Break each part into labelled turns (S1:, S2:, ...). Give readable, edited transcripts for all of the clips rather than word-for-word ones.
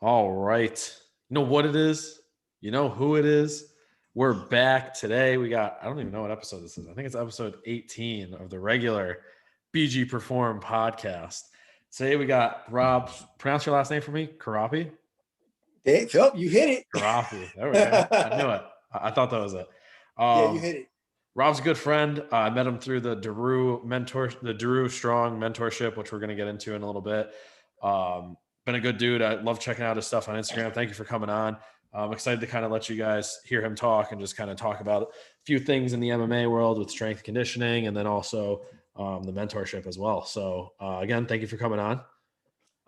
S1: All right. You know what it is? You know who it is? We're back today. I don't even know what episode this is. I think it's episode 18 of the regular BG Perform podcast. Today we got Rob. Pronounce your last name for me. Corapi?
S2: Hey, Phil, you hit
S1: Corapi. There we go. I
S2: it.
S1: knew it. I thought that was it.
S2: Yeah, you hit it.
S1: Rob's a good friend. I met him through the Daru Strong mentorship, which we're going to get into in a little bit. Been a good dude. I love checking out his stuff on Instagram. Thank you for coming on. I'm excited to kind of let you guys hear him talk and just kind of talk about a few things in the MMA world with strength conditioning and then also the mentorship as well. So again, thank you for coming on.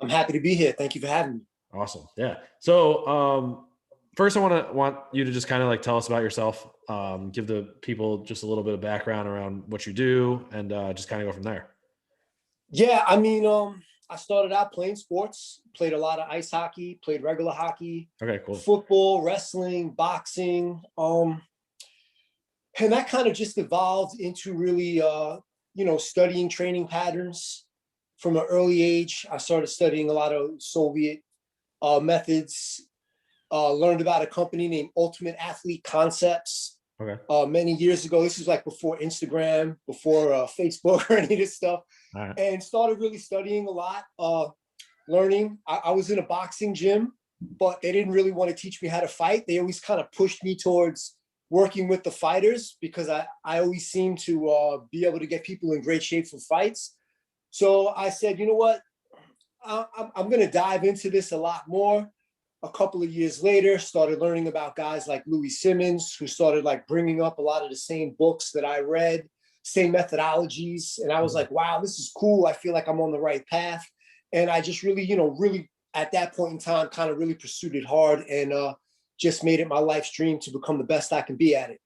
S2: I'm happy to be here. Thank you for having me.
S1: Awesome. Yeah. So first, I want you to just kind of like tell us about yourself. Give the people just a little bit of background around what you do, and just kind of go from there.
S2: Yeah, I started out playing sports. Played a lot of ice hockey. Played regular hockey.
S1: Okay, cool.
S2: Football, wrestling, boxing. And that kind of just evolved into really, studying training patterns from an early age. I started studying a lot of Soviet methods. Learned about a company named Ultimate Athlete Concepts.
S1: Okay.
S2: Many years ago. This was like before Instagram, before Facebook or any of this stuff.
S1: All right.
S2: And started really studying a lot, learning. I was in a boxing gym, but they didn't really want to teach me how to fight. They always kind of pushed me towards working with the fighters because I always seemed to be able to get people in great shape for fights. So I said, you know what? I'm going to dive into this a lot more. A couple of years later, started learning about guys like Louis Simmons, who started like bringing up a lot of the same books that I read, same methodologies. And I was like, wow, this is cool. I feel like I'm on the right path. And I just really, really at that point in time, kind of really pursued it hard and just made it my life's dream to become the best I can be at it.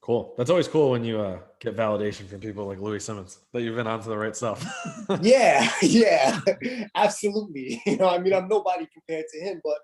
S1: Cool. That's always cool when you get validation from people like Louis Simmons that you've been onto the right stuff.
S2: Yeah, absolutely. I'm nobody compared to him, but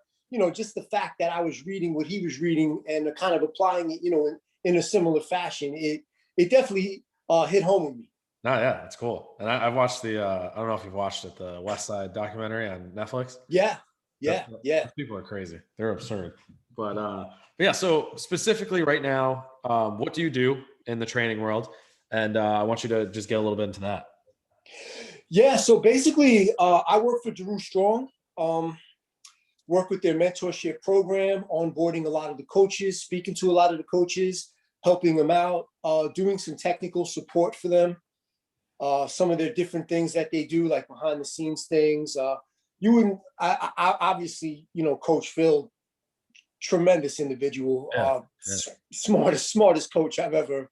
S2: just the fact that I was reading what he was reading and kind of applying it, in a similar fashion, it definitely hit home with me.
S1: No, yeah, it's cool. And I've watched I don't know if you've watched it, the West Side documentary on Netflix.
S2: Yeah.
S1: Those people are crazy. They're absurd. But yeah, so specifically right now, what do you do in the training world? And I want you to just get a little bit into that.
S2: Yeah, so basically, I work for Daru Strong. Work with their mentorship program, onboarding a lot of the coaches, speaking to a lot of the coaches, helping them out, doing some technical support for them. Some of their different things that they do, like behind the scenes things. I obviously, Coach Phil, tremendous individual, smartest coach I've ever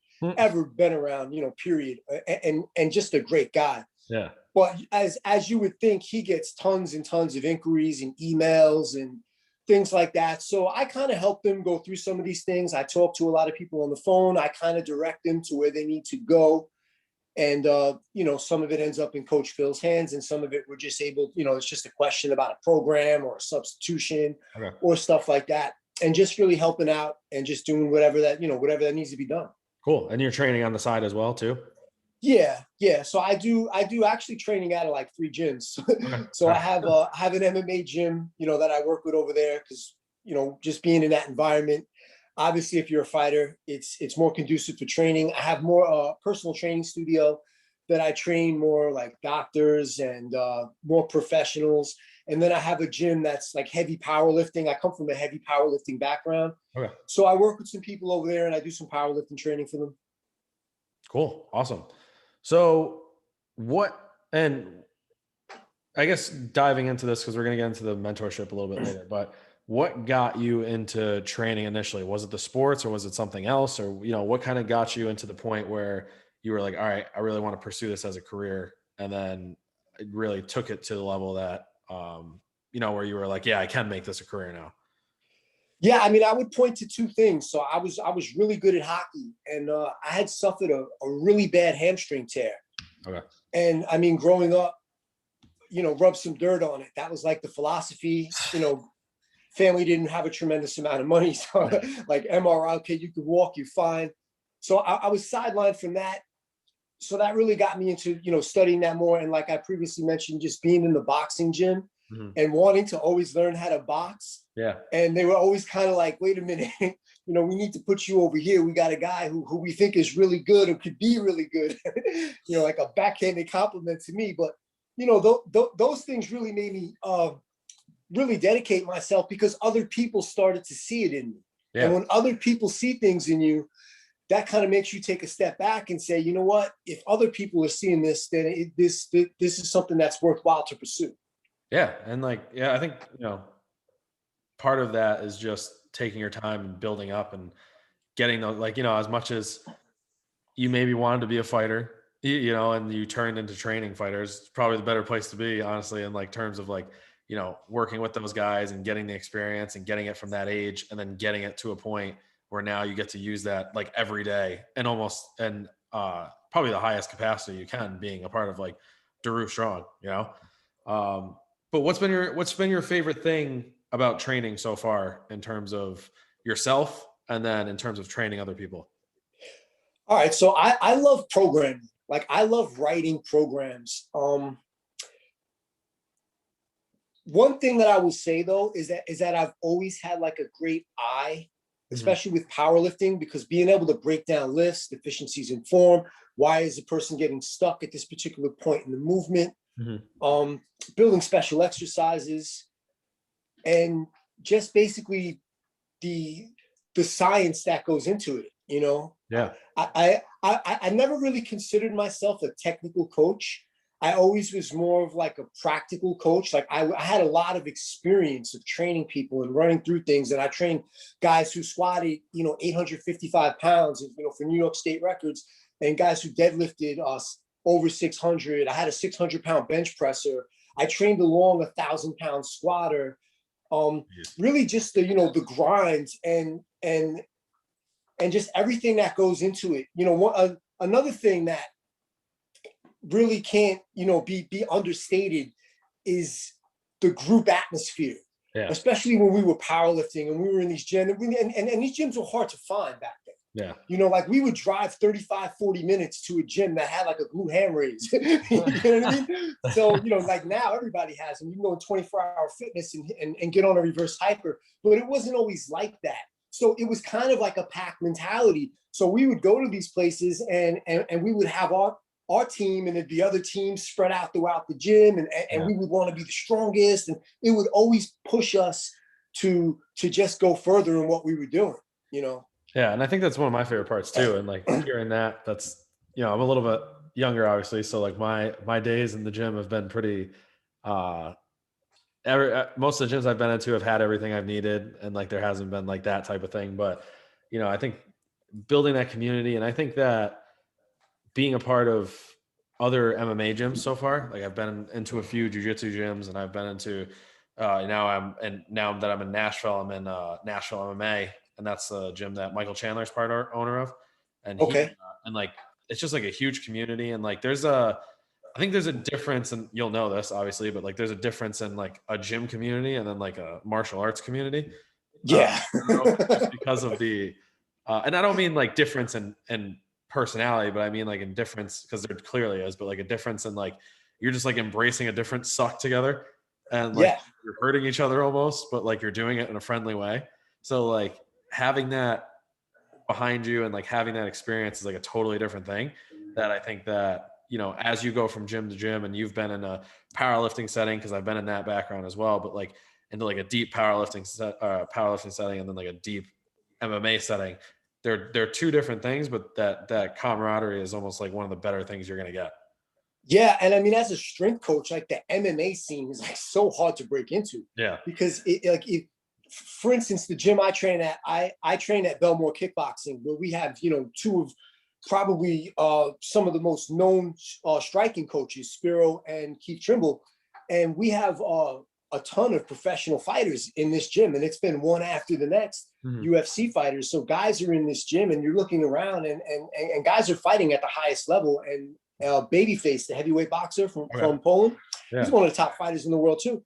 S2: been around, period. And just a great guy.
S1: Yeah.
S2: But as you would think, he gets tons and tons of inquiries and emails and things like that. So I kind of help them go through some of these things. I talk to a lot of people on the phone. I kind of direct them to where they need to go. And, some of it ends up in Coach Phil's hands, and some of it we're just able, it's just a question about a program or a substitution or stuff like that. And just really helping out and just doing whatever that needs to be done.
S1: Cool. And you're training on the side as well, too?
S2: Yeah. So I do actually training out of like 3 gyms. Okay. So I have an MMA gym, that I work with over there because, just being in that environment. Obviously, if you're a fighter, it's more conducive for training. I have more personal training studio that I train more like doctors and more professionals. And then I have a gym that's like heavy powerlifting. I come from a heavy powerlifting background. Okay. So I work with some people over there and I do some powerlifting training for them.
S1: Cool. Awesome. So and I guess diving into this, because we're going to get into the mentorship a little bit later, but what got you into training initially? Was it the sports or was it something else? Or, what kind of got you into the point where you were like, all right, I really want to pursue this as a career. And then it really took it to the level that, where you were like, yeah, I can make this a career now.
S2: Yeah, I would point to 2 things. So I was really good at hockey, and I had suffered a really bad hamstring tear. Okay. And growing up, rub some dirt on it. That was like the philosophy. Family didn't have a tremendous amount of money, so like MRI, okay, you could walk, you're fine. So I was sidelined from that. So that really got me into studying that more. And like I previously mentioned, just being in the boxing gym.
S1: Mhm.
S2: and wanting to always learn how to box.
S1: Yeah.
S2: And they were always kind of like, wait a minute, we need to put you over here. We got a guy who we think is really good or could be really good, like a backhanded compliment to me. But, those things really made me really dedicate myself because other people started to see it in me. And
S1: Yeah.
S2: when other people see things in you, that kind of makes you take a step back and say, you know what, if other people are seeing this, then this is something that's worthwhile to pursue.
S1: Yeah. And like, yeah, I think, part of that is just taking your time and building up and getting the, like, as much as you maybe wanted to be a fighter, and you turned into training fighters, it's probably the better place to be, honestly, in like terms of like, working with those guys and getting the experience and getting it from that age and then getting it to a point where now you get to use that like every day and probably the highest capacity you can, being a part of like Daru Strong, Um, but what's been your favorite thing about training so far in terms of yourself and then in terms of training other people?
S2: All right. So I love programming. Like I love writing programs. One thing that I will say though is that I've always had like a great eye,
S1: Mhm.
S2: especially with powerlifting, because being able to break down lifts, deficiencies in form, why is the person getting stuck at this particular point in the movement,
S1: Mhm.
S2: um, building special exercises, and just basically the the science that goes into it.
S1: Yeah.
S2: I never really considered myself a technical coach. I always was more of like a practical coach. Like I had a lot of experience of training people and running through things. And I trained guys who squatted, 855 pounds, for New York State records, and guys who deadlifted us over 600. I had a 600-pound bench presser. I trained along 1,000-pound squatter. Um,
S1: Yes.
S2: Really just the grind and just everything that goes into it. Another thing that really can't be understated is the group atmosphere,
S1: Yeah.
S2: especially when we were powerlifting and we were in these gyms, and these gyms were hard to find back then.
S1: Yeah.
S2: Like we would drive 35, 40 minutes to a gym that had like a glute ham raise. You know what I mean? So, like now everybody has them. You can go in 24-hour fitness and get on a reverse hyper, but it wasn't always like that. So it was kind of like a pack mentality. So we would go to these places and we would have our team and there'd be other teams spread out throughout the gym, and
S1: Yeah.
S2: we would want to be the strongest, and it would always push us to just go further in what we were doing,
S1: Yeah, and I think that's one of my favorite parts too. And like hearing that, that's I'm a little bit younger, obviously, so like my days in the gym have been pretty. Uh, most of the gyms I've been into have had everything I've needed, and like there hasn't been like that type of thing. But I think building that community, and I think that being a part of other MMA gyms so far, like I've been into a few jujitsu gyms, and I've been into now that I'm in Nashville, I'm in Nashville MMA, and that's the gym that Michael Chandler's owner of, and
S2: Okay.
S1: and like it's just like a huge community, and like I think there's a difference, and you'll know this obviously, but like there's a difference in like a gym community and then like a martial arts community.
S2: Yeah.
S1: I don't know if it's just because of and I don't mean like difference in personality, but I mean like in difference, because there clearly is, but like a difference in like you're just like embracing a different suck together, and like
S2: Yeah.
S1: you're hurting each other almost, but like you're doing it in a friendly way. So like having that behind you and like having that experience is like a totally different thing, that I think that as you go from gym to gym, and you've been in a powerlifting setting, because I've been in that background as well, but like into like a deep powerlifting setting, and then like a deep MMA setting, they're two different things, but that camaraderie is almost like one of the better things you're gonna get.
S2: Yeah, and I mean, as a strength coach, like the MMA scene is like so hard to break into,
S1: Yeah.
S2: because for instance, the gym I train at, I train at Belmore Kickboxing, where we have two of probably some of the most known striking coaches, Spiro and Keith Trimble, and we have a ton of professional fighters in this gym, and it's been one after the next.
S1: Mhm.
S2: UFC fighters. So guys are in this gym, and you're looking around, and guys are fighting at the highest level. And Babyface, the heavyweight boxer from
S1: Okay.
S2: Poland, he's
S1: Yeah.
S2: one of the top fighters in the world too.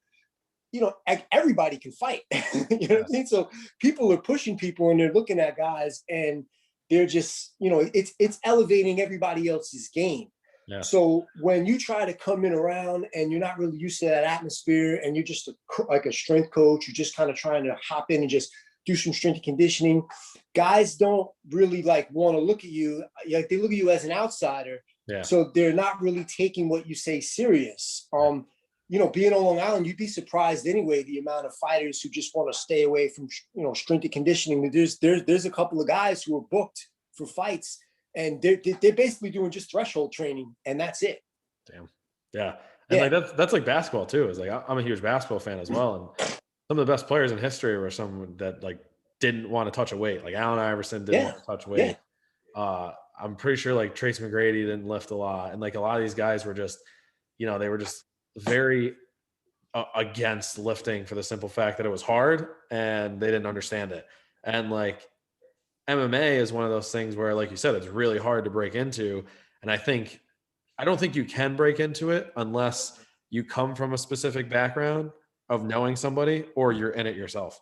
S2: Everybody can fight. You know what I mean? So people are pushing people, and they're looking at guys, and they're just, it's elevating everybody else's game.
S1: Yeah.
S2: So when you try to come in around and you're not really used to that atmosphere and you're just like a strength coach, you're just kind of trying to hop in and just do some strength and conditioning, guys don't really like want to look at you. Like they look at you as an outsider.
S1: Yeah.
S2: So they're not really taking what you say serious. Being on Long Island, you'd be surprised anyway, the amount of fighters who just want to stay away from, strength and conditioning. There's a couple of guys who are booked for fights and they're basically doing just threshold training and that's it.
S1: Damn. Yeah. And
S2: Yeah.
S1: like that's like basketball too. Is like I'm a huge basketball fan as well. And some of the best players in history were someone that like didn't want to touch a weight. Like Allen Iverson didn't
S2: Yeah.
S1: want to touch
S2: Yeah.
S1: weight. I'm pretty sure like Tracy McGrady didn't lift a lot. And like a lot of these guys were just, they were just very against lifting for the simple fact that it was hard and they didn't understand it. And like MMA is one of those things where, like you said, it's really hard to break into. And I don't think you can break into it unless you come from a specific background of knowing somebody or you're in it yourself.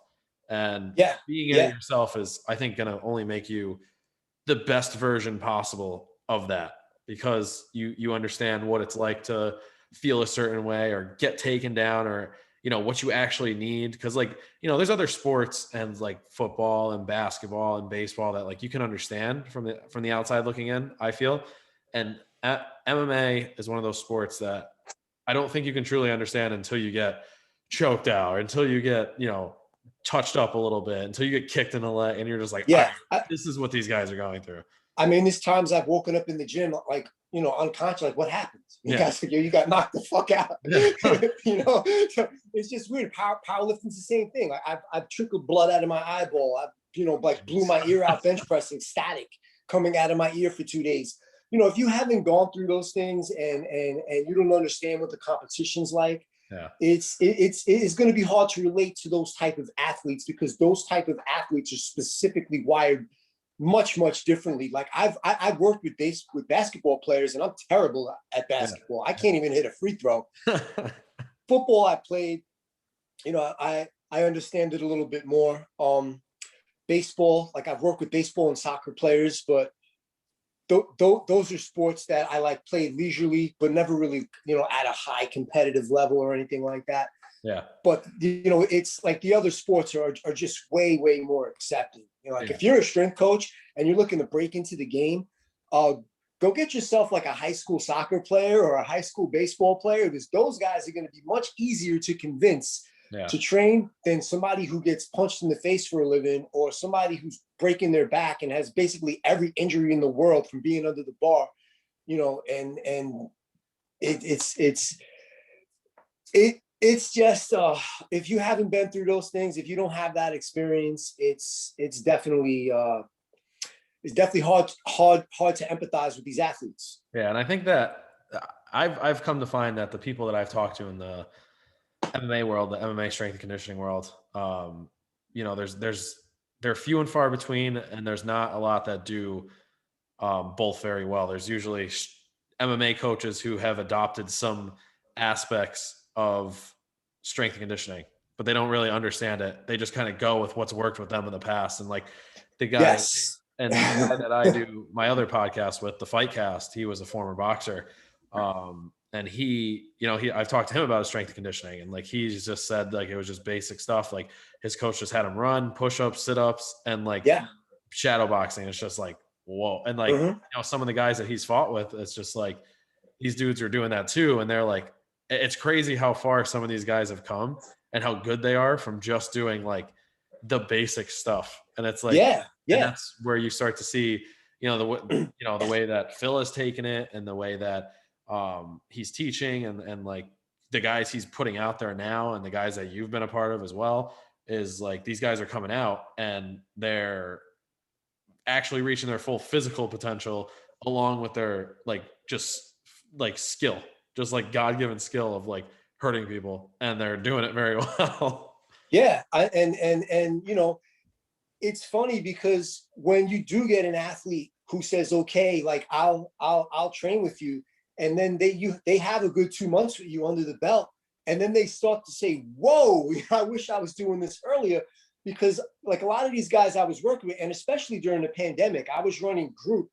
S1: And
S2: Yeah.
S1: being in it
S2: Yeah.
S1: yourself is, I think, going to only make you the best version possible of that because you understand what it's like to feel a certain way or get taken down or what you actually need because like there's other sports and like football and basketball and baseball that like you can understand from the outside looking in, I feel. And MMA is one of those sports that I don't think you can truly understand until you get choked out or until you get touched up a little bit, until you get kicked in the leg and you're just like,
S2: Yeah.
S1: this is what these guys are going through.
S2: I mean, there's times I've woken up in the gym, like, unconscious, like what happened? You got knocked the fuck out. So it's just weird. Powerlifting's the same thing. Like I've trickled blood out of my eyeball. I've, like blew my ear out bench pressing, static coming out of my ear for 2 days. If you haven't gone through those things and you don't understand what the competition's like,
S1: yeah,
S2: it's going to be hard to relate to those type of athletes because those type of athletes are specifically wired much differently. Like I've worked with basketball players and I'm terrible at basketball. I can't even hit a free throw. Football I played, I understand it a little bit more. Baseball, like I've worked with baseball and soccer players, but those are sports that I like played leisurely, but never really, at a high competitive level or anything like that.
S1: Yeah.
S2: But, it's like the other sports are just way more accepting. If you're a strength coach and you're looking to break into the game, go get yourself like a high school soccer player or a high school baseball player because those guys are going to be much easier to convince to train than somebody who gets punched in the face for a living or somebody who's breaking their back and has basically every injury in the world from being under the bar, and it's just if you haven't been through those things, if you don't have that experience, it's definitely hard to empathize with these athletes.
S1: Yeah, and I think that I've come to find that the people that I've talked to in the MMA world, the MMA strength and conditioning world, they're few and far between, and there's not a lot that do both very well. There's usually MMA coaches who have adopted some aspects of strength and conditioning, but they don't really understand it. They just kind of go with what's worked with them in the past. And like the guy,
S2: yes.
S1: and the guy that I do my other podcast with, the Fight Cast, he was a former boxer. And I've talked to him about his strength and conditioning, and like he's just said like it was just basic stuff. Like his coach just had him run push-ups, sit-ups, and like shadow boxing. It's just like whoa. And like some of the guys that he's fought with, it's just like these dudes are doing that too, and they're like, it's crazy how far some of these guys have come and how good they are from just doing like the basic stuff. And it's like and that's where you start to see the way that Phil has taken it and the way that he's teaching and like the guys he's putting out there now and the guys that you've been a part of as well is like these guys are coming out and they're actually reaching their full physical potential along with their like just like skill, just like God-given skill of like hurting people, and they're doing it very well.
S2: It's funny because when you do get an athlete who says, okay, like I'll train with you, and then they have a good 2 months with you under the belt, and then they start to say, whoa, I wish I was doing this earlier, because like a lot of these guys I was working with, and especially during the pandemic, I was running group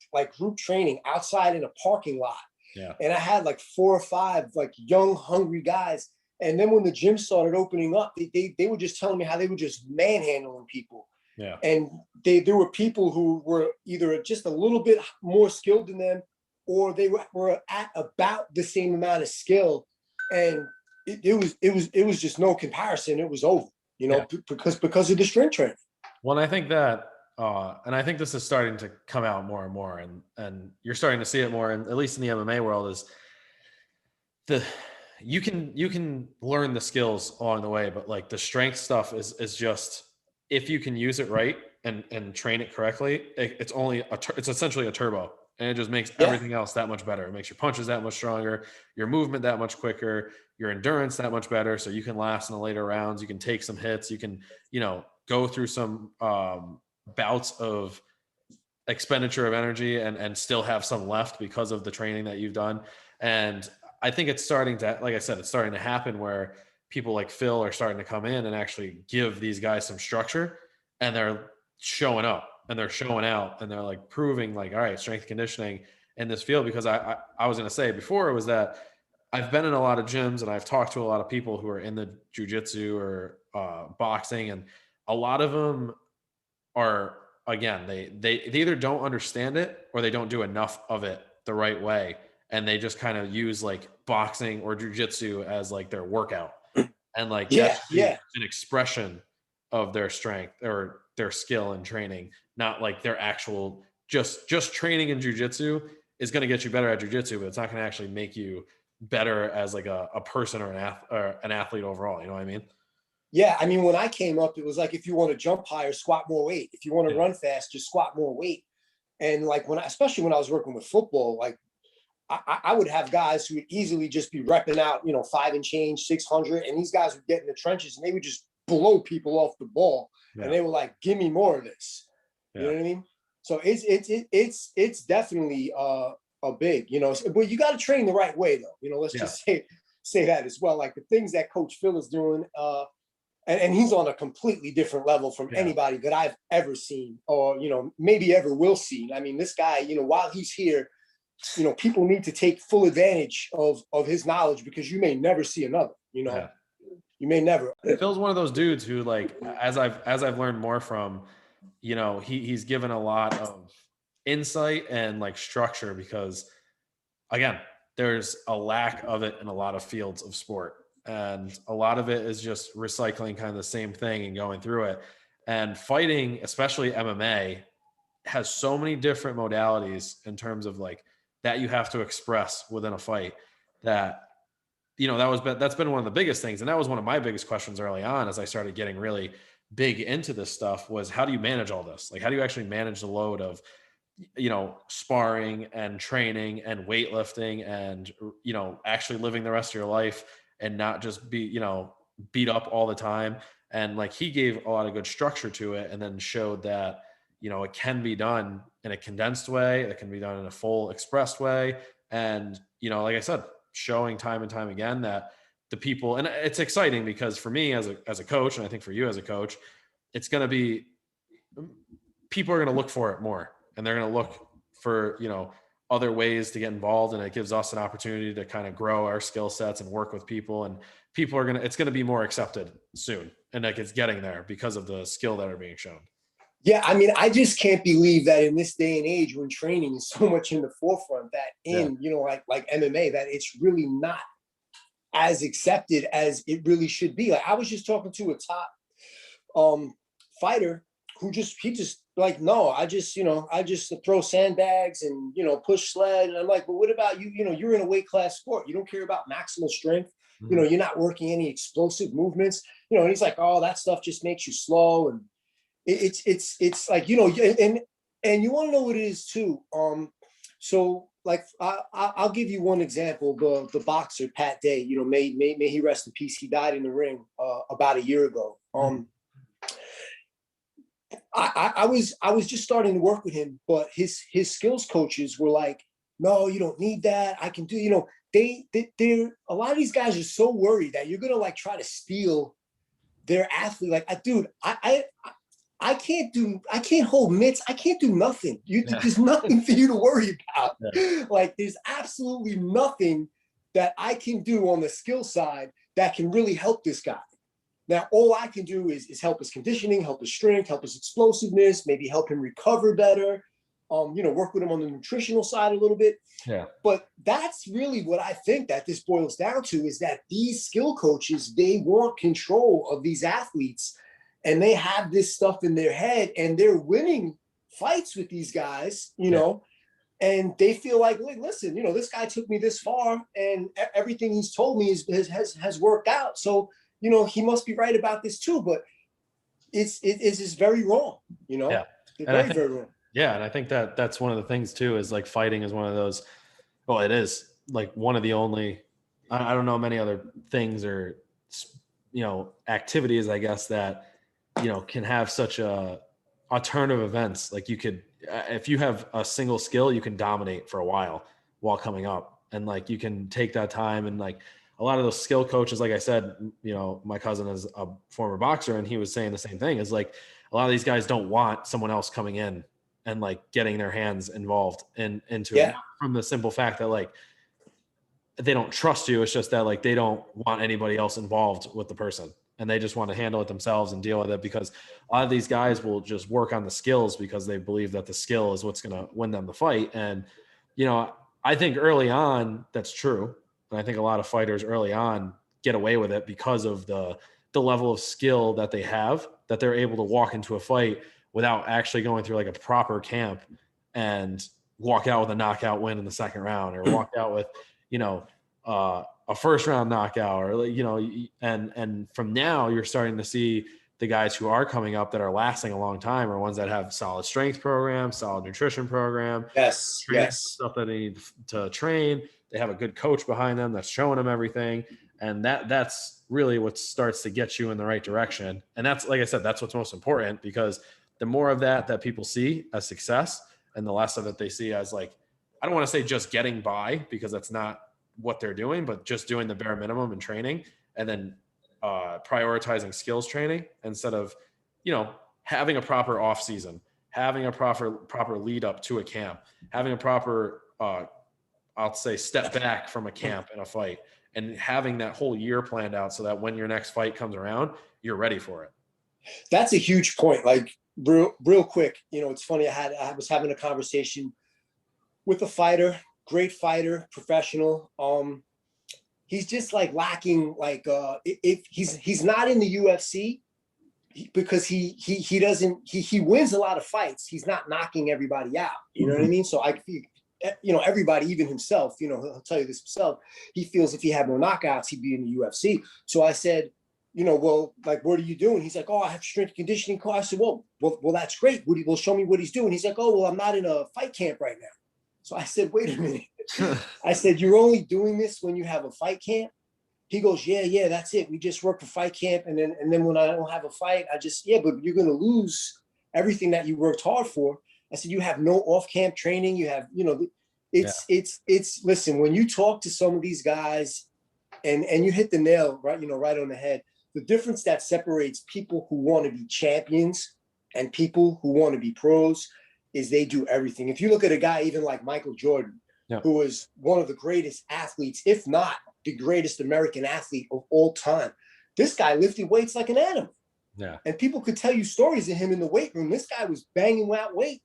S2: training outside in a parking lot.
S1: Yeah.
S2: And I had like 4 or 5 like young, hungry guys. And then when the gym started opening up, they were just telling me how they were just manhandling people.
S1: Yeah.
S2: And there were people who were either just a little bit more skilled than them, or they were at about the same amount of skill. And it was just no comparison. It was over,
S1: Yeah.
S2: because of the strength training.
S1: Well, I think that, and I think this is starting to come out more and more, and you're starting to see it more, and at least in the MMA world, is the you can learn the skills along the way, but like the strength stuff is just, if you can use it right and train it correctly, it's essentially a turbo, and it just makes
S2: Yeah.
S1: everything else that much better. It makes your punches that much stronger, your movement that much quicker, your endurance that much better, so you can last in the later rounds. You can take some hits. You can, go through some bouts of expenditure of energy and still have some left because of the training that you've done. And I think it's starting to, like I said, it's starting to happen where people like Phil are starting to come in and actually give these guys some structure, and they're showing up and they're showing out and they're like proving like, all right, strength conditioning in this field. Because I was going to say before, was that I've been in a lot of gyms and I've talked to a lot of people who are in the jujitsu or boxing, and a lot of them are, again, they either don't understand it or they don't do enough of it the right way, and they just kind of use like boxing or jujitsu as like their workout, and like that
S2: Yeah.
S1: should be
S2: Yeah.
S1: an expression of their strength or their skill and training, not like their actual, just training in jujitsu is going to get you better at jujitsu, but it's not going to actually make you better as like a person or an athlete overall. You know what I mean?
S2: Yeah, I mean, when I came up, it was like, if you want to jump higher, squat more weight. If you want to
S1: Yeah.
S2: run fast, just squat more weight. And like especially when I was working with football, like I would have guys who would easily just be repping out, 5 and change, 600, and these guys would get in the trenches and they would just blow people off the ball, and
S1: Yeah.
S2: they were like, "Give me more of this." You
S1: Yeah.
S2: know what I mean? So it's definitely a big, but you got to train the right way though. Let's
S1: Yeah.
S2: just say that as well. Like the things that Coach Phil is doing, and he's on a completely different level from
S1: Yeah.
S2: anybody that I've ever seen, or maybe ever will see. I mean, this guy, while he's here, people need to take full advantage of his knowledge, because you may never see another.
S1: Yeah.
S2: You may never.
S1: Phil's one of those dudes who, like, as I've learned more from, he's given a lot of insight and like structure, because again, there's a lack of it in a lot of fields of sport, and a lot of it is just recycling kind of the same thing and going through it. And fighting, especially MMA, has so many different modalities in terms of like that you have to express within a fight, that that's been one of the biggest things. And that was one of my biggest questions early on as I started getting really big into this stuff, was how do you manage all this? Like, how do you actually manage the load of, sparring and training and weightlifting and, actually living the rest of your life and not just be, beat up all the time. And like, he gave a lot of good structure to it, and then showed that, it can be done in a condensed way. It can be done in a full expressed way. And, like I said, showing time and time again that the people, and it's exciting because for me as a coach, and I think for you as a coach, it's going to be, people are going to look for it more, and they're going to look for, other ways to get involved. And it gives us an opportunity to kind of grow our skill sets and work with people, and people are it's going to be more accepted soon. And like, it's getting there because of the skill that are being shown.
S2: Yeah, I mean, I just can't believe that in this day and age, when training is so much in the forefront, that
S1: Yeah.
S2: in like MMA, that it's really not as accepted as it really should be. Like I was just talking to a top fighter who he just like, no, I just throw sandbags and push sled. And I'm like, but what about you? You're in a weight class sport. You don't care about maximal strength.
S1: Mhm.
S2: You're not working any explosive movements. And he's like, oh, that stuff just makes you slow. And it's like, and you want to know what it is too. So like I'll give you one example. The boxer Pat Day, may he rest in peace. He died in the ring about a year ago. I was just starting to work with him, but his skills coaches were like, no, you don't need that. I can do. They're a lot of these guys are so worried that you're gonna like try to steal their athlete. Like, dude, I can't hold mitts. I can't do nothing.
S1: Yeah.
S2: There's nothing for you to worry about.
S1: Yeah.
S2: Like there's absolutely nothing that I can do on the skill side that can really help this guy. Now, all I can do is help his conditioning, help his strength, help his explosiveness, maybe help him recover better, work with him on the nutritional side a little bit.
S1: Yeah.
S2: But that's really what I think that this boils down to, is that these skill coaches, they want control of these athletes, and they have this stuff in their head, and they're winning fights with these guys, and they feel like, listen, this guy took me this far, and everything he's told me has worked out. So, he must be right about this too. But it's just very wrong,
S1: Yeah.
S2: very, very wrong.
S1: Yeah. And I think that that's one of the things too, is like fighting is one of those, well, it is like one of the only, I don't know many other things or, activities, I guess, that, can have such a turn of events. Like you could, if you have a single skill, you can dominate for a while coming up, and like you can take that time. And like a lot of those skill coaches, like I said, my cousin is a former boxer, and he was saying the same thing, is like a lot of these guys don't want someone else coming in and like getting their hands involved into it, from the simple fact that like they don't trust you. It's just that like they don't want anybody else involved with the person, and they just want to handle it themselves and deal with it, because a lot of these guys will just work on the skills because they believe that the skill is what's going to win them the fight. And, I think early on that's true. And I think a lot of fighters early on get away with it because of the level of skill that they have, that they're able to walk into a fight without actually going through like a proper camp and walk out with a knockout win in the second round, or walk out with, a first round knockout, or, and from now you're starting to see the guys who are coming up that are lasting a long time are ones that have solid strength program, solid nutrition program,
S2: Yes.
S1: stuff that they need to train. They have a good coach behind them that's showing them everything. And that's really what starts to get you in the right direction. And that's, like I said, that's what's most important, because the more of that people see as success, and the less of it they see as like, I don't want to say just getting by, because that's not what they're doing, but just doing the bare minimum in training, and then prioritizing skills training instead of, having a proper off season, having a proper lead up to a camp, having a proper, I'll say, step back from a camp and a fight, and having that whole year planned out so that when your next fight comes around, you're ready for it.
S2: That's a huge point. Like real quick, it's funny. I was having a conversation with a fighter, great fighter, professional. He's just like lacking, like if he's not in the UFC because he doesn't, he wins a lot of fights. He's not knocking everybody out. You know what I mean? So everybody, even himself, he'll tell you this himself. He feels if he had more knockouts, he'd be in the UFC. So I said, well, like, what are you doing? He's like, oh, I have strength and conditioning class. I said, well, that's great. Well, show me what he's doing. He's like, oh, well, I'm not in a fight camp right now. So I said, wait a minute. I said, you're only doing this when you have a fight camp? He goes, yeah, that's it. We just work for fight camp. And then when I don't have a fight, but you're going to lose everything that you worked hard for. I said, you have no off-camp training. You have, it's listen, when you talk to some of these guys and you hit the nail right on the head, the difference that separates people who want to be champions and people who want to be pros is they do everything. If you look at a guy even like Michael Jordan, who is one of the greatest athletes, if not the greatest American athlete of all time, this guy lifted weights like an animal.
S1: Yeah.
S2: And people could tell you stories of him in the weight room. This guy was banging out weight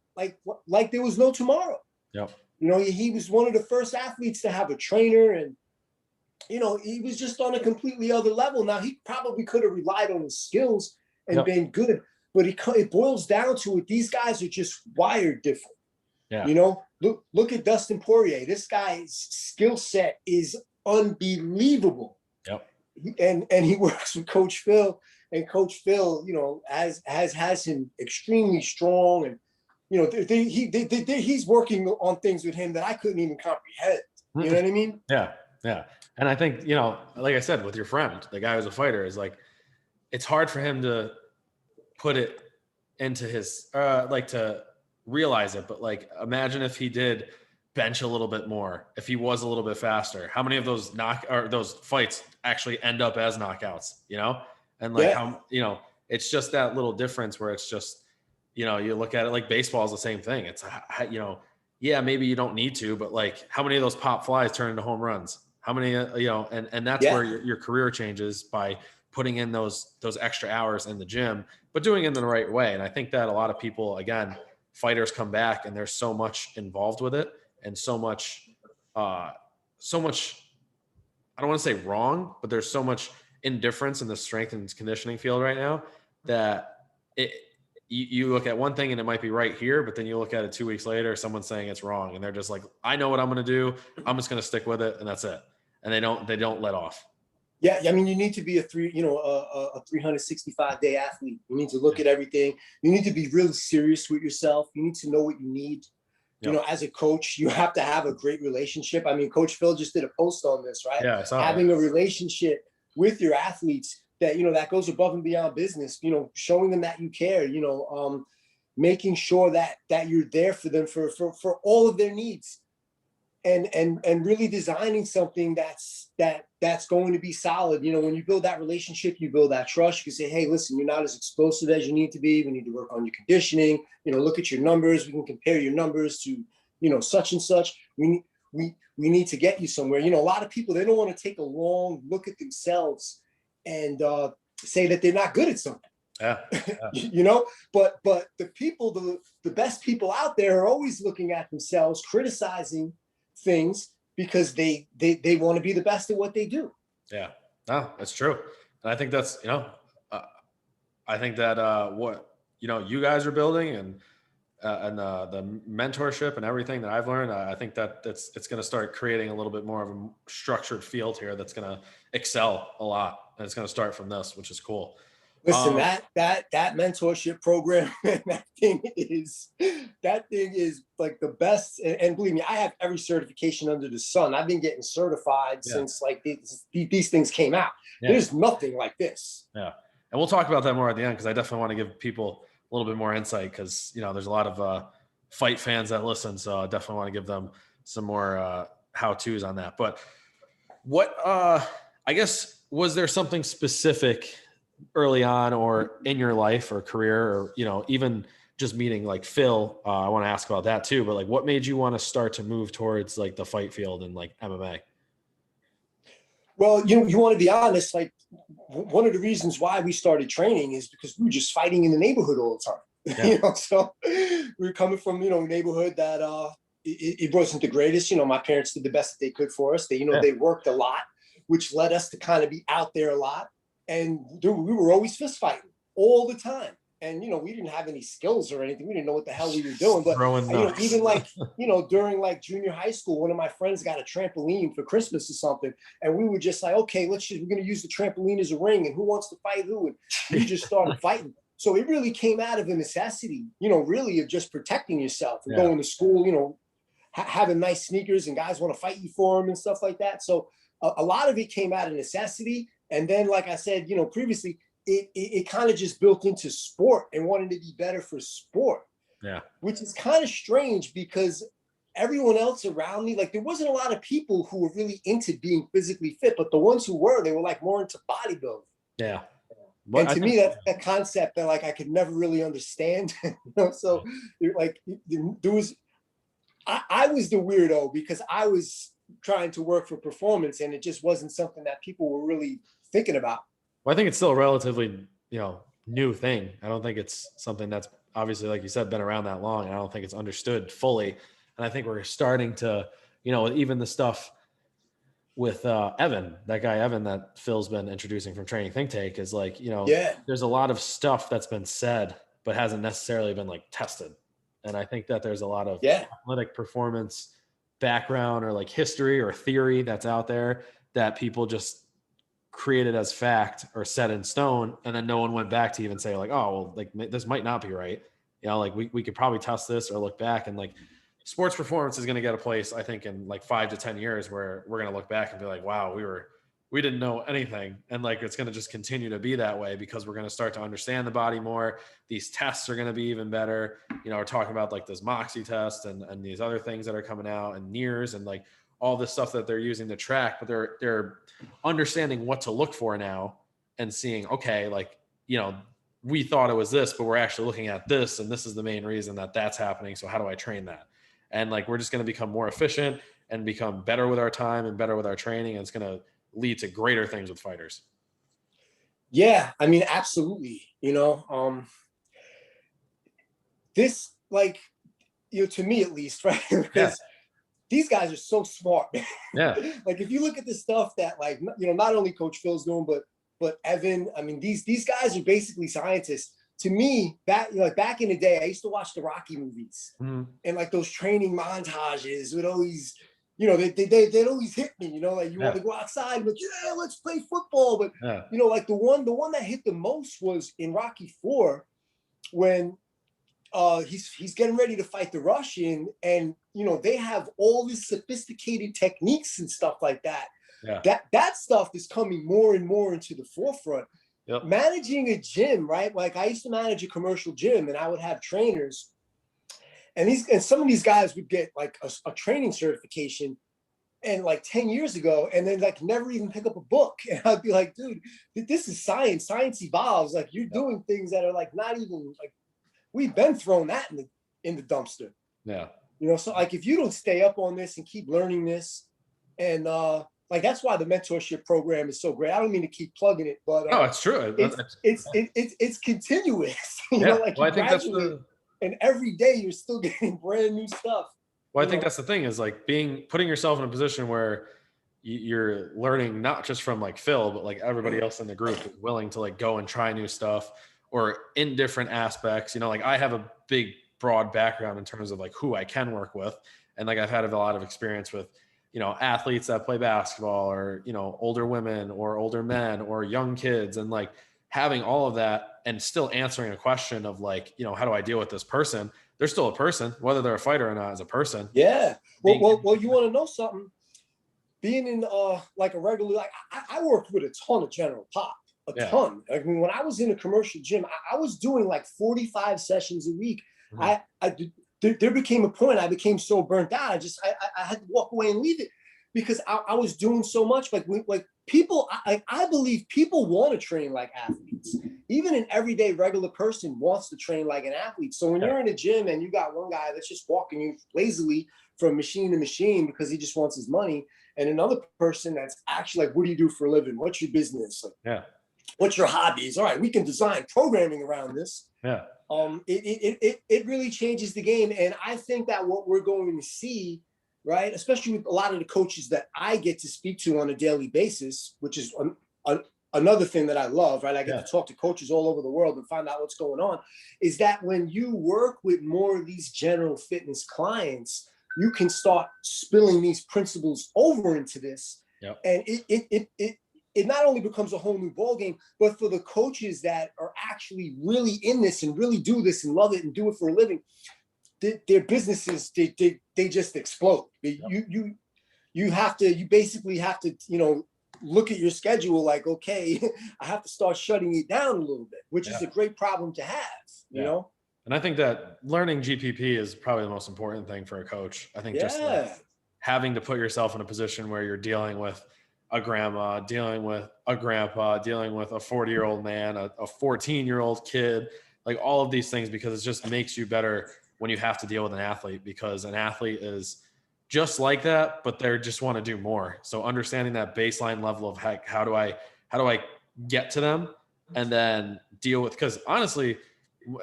S2: like there was no tomorrow.
S1: Yep.
S2: He was one of the first athletes to have a trainer, and he was just on a completely other level. Now, he probably could have relied on his skills and been good, but it boils down to it. These guys are just wired different.
S1: Yeah.
S2: Look at Dustin Poirier. This guy's skill set is unbelievable.
S1: Yep.
S2: And he works with Coach Phil, and Coach Phil, has him extremely strong, and he's working on things with him that I couldn't even comprehend. You know what I mean?
S1: Yeah. Yeah. And I think, like I said, with your friend, the guy who's a fighter, is like, it's hard for him to put it into his, to realize it. But like, imagine if he did bench a little bit more, if he was a little bit faster, how many of those those fights actually end up as knockouts, and like how, it's just that little difference where it's just, you look at it like baseball is the same thing. It's, yeah, maybe you don't need to, but like how many of those pop flies turn into home runs? How many, and that's
S2: Yeah.
S1: where your career changes by putting in those extra hours in the gym, but doing it in the right way. And I think that a lot of people, again, fighters come back and there's so much involved with it and uh, so much, I don't want to say wrong, but there's so much indifference in the strength and conditioning field right now that it, you look at one thing and it might be right here, but then you look at it 2 weeks later, someone's saying it's wrong. And they're just like, I know what I'm going to do. I'm just going to stick with it. And that's it. And they don't let off.
S2: Yeah, I mean, you need to be a 365-day athlete. You need to look at everything. You need to be really serious with yourself. You need to know what you need.
S1: Yep.
S2: As a coach, you have to have a great relationship. I mean, Coach Phil just did a post on this, right?
S1: Yeah, I saw
S2: having a relationship with your athletes that that goes above and beyond business. Showing them that you care. Making sure that you're there for them for all of their needs. And really designing something that's going to be solid. When you build that relationship, you build that trust. You can say, hey, listen, you're not as explosive as you need to be. We need to work on your conditioning. Look at your numbers. We can compare your numbers to such and such. We need to get you somewhere. A lot of people, they don't want to take a long look at themselves and say that they're not good at something.
S1: Yeah.
S2: But the people, the best people out there are always looking at themselves, criticizing things because they want to be the best at what they do.
S1: Yeah, no, that's true. And I think that's, I think that what, you guys are building and the mentorship and everything that I've learned, I think that it's going to start creating a little bit more of a structured field here that's going to excel a lot. And it's going to start from this, which is cool.
S2: Listen, that mentorship program, that thing is like the best. And believe me, I have every certification under the sun. I've been getting certified since like these things came out. Yeah. There's nothing like this.
S1: Yeah. And we'll talk about that more at the end, because I definitely want to give people a little bit more insight, because, there's a lot of fight fans that listen. So I definitely want to give them some more how-tos on that. But what, I guess, was there something specific early on or in your life or career, or even just meeting like Phil, I want to ask about that too, but like what made you want to start to move towards like the fight field and like MMA?
S2: Well, you want to be honest, like one of the reasons why we started training is because we were just fighting in the neighborhood all the time.
S1: Yeah.
S2: So we were coming from a neighborhood that it wasn't the greatest. My parents did the best that they could for us. They they worked a lot, which led us to kind of be out there a lot. And we were always fist fighting all the time. And, we didn't have any skills or anything. We didn't know what the hell we were doing. But, even like, during like junior high school, one of my friends got a trampoline for Christmas or something. And we were just like, okay, we're going to use the trampoline as a ring. And who wants to fight who? And we just started fighting. So it really came out of a necessity, really of just protecting yourself and going to school, having nice sneakers and guys want to fight you for them and stuff like that. So a lot of it came out of necessity. And then, like I said, previously, it kind of just built into sport and wanted to be better for sport.
S1: Yeah.
S2: Which is kind of strange because everyone else around me, like there wasn't a lot of people who were really into being physically fit, but the ones who were, they were like more into bodybuilding.
S1: Yeah.
S2: Well, and to me, that's a concept that like I could never really understand. So like there was, I was the weirdo because I was trying to work for performance and it just wasn't something that people were really thinking about.
S1: Well, I think it's still a relatively, new thing. I don't think it's something that's obviously, like you said, been around that long. And I don't think it's understood fully. And I think we're starting to, even the stuff with Evan, that guy, Evan, that Phil's been introducing from Training Think Tank is like, there's a lot of stuff that's been said, but hasn't necessarily been like tested. And I think that there's a lot of athletic performance background or like history or theory that's out there that people just created as fact or set in stone. And then no one went back to even say like, oh, well, like this might not be right. Like we could probably test this or look back, and like sports performance is going to get a place, I think, in like 5 to 10 years where we're going to look back and be like, wow, we didn't know anything. And like, it's going to just continue to be that way because we're going to start to understand the body more. These tests are going to be even better. We're talking about like this Moxie test and these other things that are coming out and NIRS and like all this stuff that they're using to track, but they're understanding what to look for now and seeing, okay, like, we thought it was this, but we're actually looking at this, and this is the main reason that that's happening. So how do I train that? And like, we're just going to become more efficient and become better with our time and better with our training. And it's going to lead to greater things with fighters.
S2: Yeah, I mean, absolutely. This, like, to me at least, right?
S1: Yeah.
S2: Because these guys are so smart.
S1: Yeah.
S2: Like, if you look at the stuff that, like, not only Coach Phil's doing, but Evan, I mean, these guys are basically scientists. To me, back in the day, I used to watch the Rocky movies, and like those training montages would always, they'd always hit me. Like, you want to go outside, but yeah, let's play football. But like the one that hit the most was in Rocky 4, when he's getting ready to fight the Russian, and they have all these sophisticated techniques and stuff like that.
S1: Yeah.
S2: That stuff is coming more and more into the forefront.
S1: Yep.
S2: Managing a gym, right? Like, I used to manage a commercial gym, and I would have trainers, and some of these guys would get like a training certification, and like 10 years ago, and then like never even pick up a book. And I'd be like, dude, this is science. Science evolves. Like, you're doing things that are like not even like, we've been throwing that in the dumpster.
S1: Yeah.
S2: So like, if you don't stay up on this and keep learning this, and like, that's why the mentorship program is so great. I don't mean to keep plugging it, but
S1: no, it's true.
S2: It's continuous. Like,
S1: well,
S2: you graduate, and every day you're still getting brand new stuff.
S1: Well, I think that's the thing, is like putting yourself in a position where you're learning not just from like Phil, but like everybody else in the group is willing to like go and try new stuff, or in different aspects. Like, I have a big, broad background in terms of like who I can work with. And like, I've had a lot of experience with, athletes that play basketball, or, older women or older men or young kids. And like, having all of that and still answering a question of like, how do I deal with this person? They're still a person, whether they're a fighter or not, as a person.
S2: Yeah. Well, you want to know something? Being in like a regular, like, I worked with a ton of general pop. A ton. I mean, when I was in a commercial gym, I was doing like 45 sessions a week. There became a point I became so burnt out. I had to walk away and leave it, because I was doing so much. Like people, I believe people want to train like athletes. Even an everyday regular person wants to train like an athlete. So when you're in a gym and you got one guy that's just walking you lazily from machine to machine because he just wants his money, and another person that's actually like, what do you do for a living? What's your business? Like, what's your hobbies? All right, we can design programming around this.
S1: Yeah.
S2: It really changes the game. And I think that what we're going to see, right, especially with a lot of the coaches that I get to speak to on a daily basis, which is another thing that I love, right? I get to talk to coaches all over the world and find out what's going on, is that when you work with more of these general fitness clients, you can start spilling these principles over into this. And it not only becomes a whole new ballgame, but for the coaches that are actually really in this and really do this and love it and do it for a living, their businesses, they just explode. You basically have to, look at your schedule like, okay, I have to start shutting it down a little bit, which is a great problem to have, you know?
S1: And I think that learning GPP is probably the most important thing for a coach. I think just like having to put yourself in a position where you're dealing with a grandma, dealing with a grandpa, dealing with a 40-year-old man, a 14-year-old kid, like all of these things, because it just makes you better when you have to deal with an athlete, because an athlete is just like that, but they just want to do more. So understanding that baseline level of how do I get to them, and then deal with, because honestly,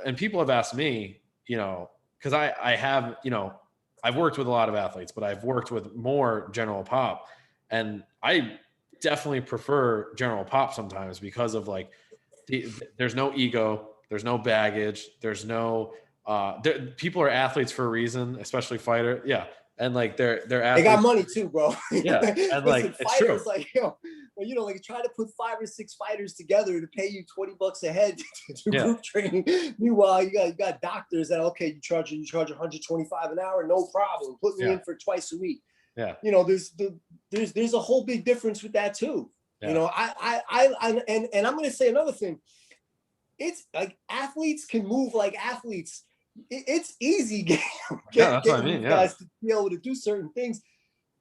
S1: and people have asked me, because I have, I've worked with a lot of athletes, but I've worked with more general pop, and I definitely prefer general pop sometimes because of like, there's no ego, there's no baggage, there's no, people are athletes for a reason, especially fighter. Yeah. And like they're athletes.
S2: They got money too, bro.
S1: Yeah. And like, it's true.
S2: Like, like try to put 5 or 6 fighters together to pay you $20 a head to do group training. Meanwhile, you got doctors that, okay, you charge 125 an hour, no problem. Put me in for twice a week.
S1: Yeah.
S2: There's a whole big difference with that too. And I'm going to say another thing. It's like, athletes can move like athletes. It's easy getting
S1: that's what I mean.
S2: guys to be able to do certain things.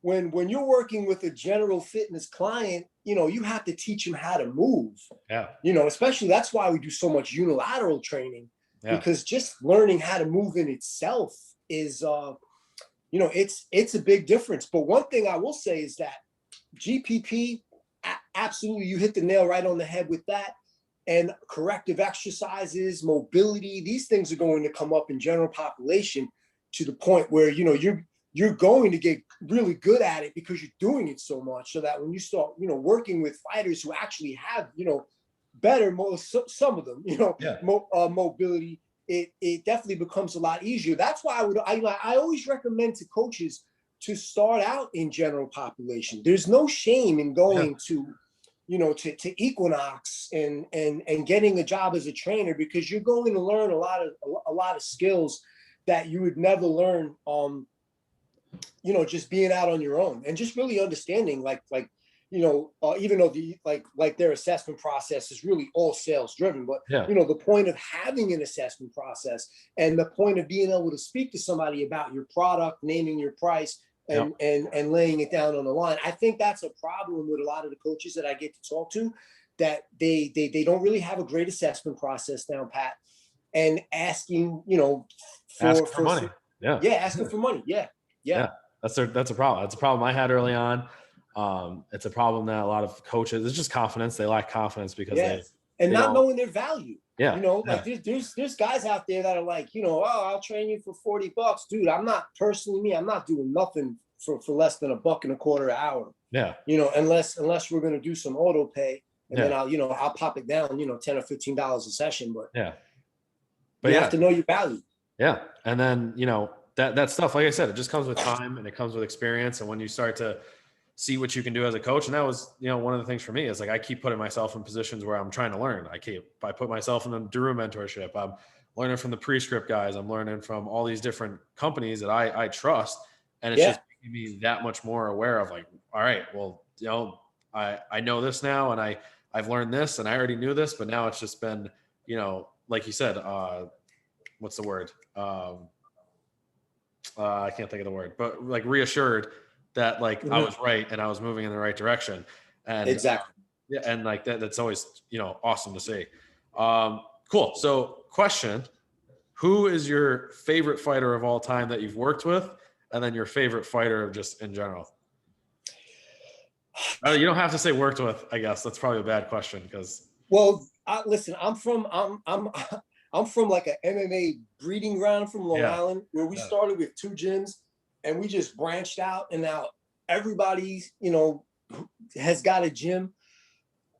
S2: when you're working with a general fitness client, you know, you have to teach them how to move.
S1: Yeah.
S2: You know, especially that's why we do so much unilateral training,
S1: Yeah.
S2: because just learning how to move in itself is, you know, it's a big difference. But one thing I will say is that GPP, absolutely, you hit the nail right on the head with that. And corrective exercises, mobility, these things are going to come up in general population to the point where, you know, you're going to get really good at it because you're doing it so much, so that when you start, you know, working with fighters who actually have, you know, better, some of them, you know,
S1: Yeah.
S2: mobility, it definitely becomes a lot easier. That's why I always recommend to coaches to start out in general population. There's no shame in going to, you know, to Equinox and getting a job as a trainer, because you're going to learn a lot of skills that you would never learn, you know, just being out on your own, and just really understanding, like, you know, even though the like their assessment process is really all sales driven, but
S1: Yeah.
S2: you know, the point of having an assessment process and the point of being able to speak to somebody about your product, naming your price, and laying it down on the line. I think that's a problem with a lot of the coaches that I get to talk to, that they don't really have a great assessment process down pat, and asking, you know,
S1: Ask for money. Yeah.
S2: Yeah, asking for money. Yeah.
S1: That's a problem. That's a problem I had early on. It's a problem that a lot of coaches, it's just confidence. They lack confidence because
S2: and
S1: they
S2: not
S1: don't.
S2: knowing their value.
S1: Yeah.
S2: You know, like there's guys out there that are like, you know, oh, I'll train you for $40, dude. I'm not personally me. I'm not doing nothing for less than $1.25 an hour.
S1: Yeah.
S2: You know, unless we're gonna do some auto pay, and then
S1: Yeah.
S2: I'll pop it down, you know, $10 or $15 a session. But
S1: but
S2: you have to know your value.
S1: Yeah. And then, you know, that stuff, like I said, it just comes with time and it comes with experience. And when you start to see what you can do as a coach, and that was, you know, one of the things for me is like, I keep putting myself in positions where I'm trying to learn. I put myself in the Daru mentorship. I'm learning from the Prescript guys. I'm learning from all these different companies that I trust. And it's just making me that much more aware of like, all right, well, you know, I know this now, and I've learned this, and I already knew this, but now it's just been, you know, like you said, what's the word? I can't think of the word, but like reassured that like I was right and I was moving in the right direction. And
S2: exactly.
S1: Yeah. And like that's always, you know, awesome to see. Cool. So question, who is your favorite fighter of all time that you've worked with? And then your favorite fighter just in general? You don't have to say worked with, I guess. That's probably a bad question because.
S2: Well, listen, I'm from like an MMA breeding ground from Long Island, where we started with 2 gyms and we just branched out, and now everybody's, you know, has got a gym.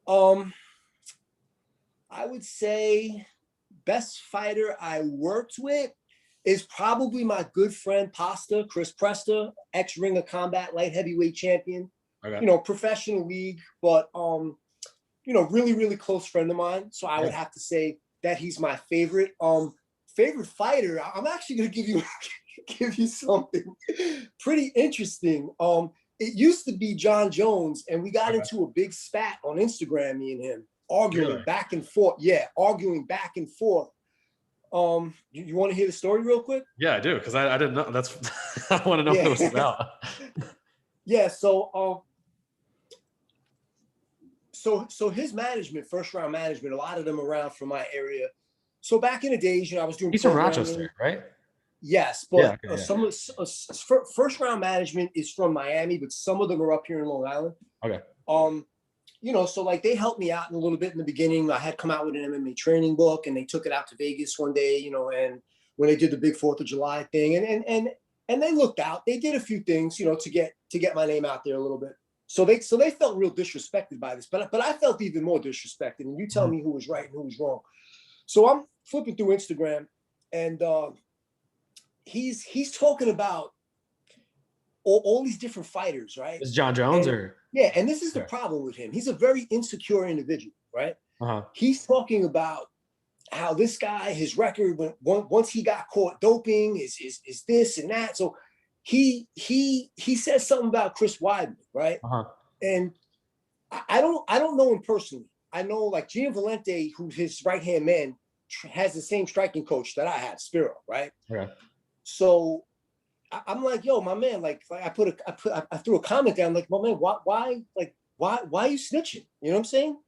S2: I would say best fighter I worked with is probably my good friend Chris Presta, ex Ring of Combat light heavyweight champion.
S1: Okay.
S2: You know, professional league, but you know, really, really close friend of mine. So I would have to say that he's my favorite. Favorite fighter. I'm actually gonna give you something pretty interesting. It used to be John Jones, and we got into a big spat on Instagram, me and him, arguing back and forth. Yeah, arguing back and forth. You want to hear the story real quick?
S1: Yeah, I do, because I didn't know. That's I want to know what it was about.
S2: Yeah, so his management, first round management, a lot of them around from my area. So back in the days, you know, I was doing.
S1: He's from Rochester, right?
S2: Yes, but some of first round management is from Miami, but some of them are up here in Long Island.
S1: Okay.
S2: You know, so like they helped me out in a little bit in the beginning. I had come out with an MMA training book, and they took it out to Vegas one day, you know, and when they did the big 4th of July thing, and they looked out. They did a few things, you know, to get my name out there a little bit. So they felt real disrespected by this, but I felt even more disrespected. And you tell me who was right and who was wrong. So I'm flipping through Instagram, and he's talking about all these different fighters, right?
S1: Is John Jones
S2: and this is the problem with him. He's a very insecure individual, right? He's talking about how this guy, his record, once he got caught doping, is this and that. So he says something about Chris Weidman, right? And I don't know him personally. I know like Gian Valente, who's his right-hand man, has the same striking coach that I had, Spiro, right?
S1: Okay.
S2: So I'm like, yo, my man, like I threw a comment down, like, my man, why are you snitching? You know what I'm saying?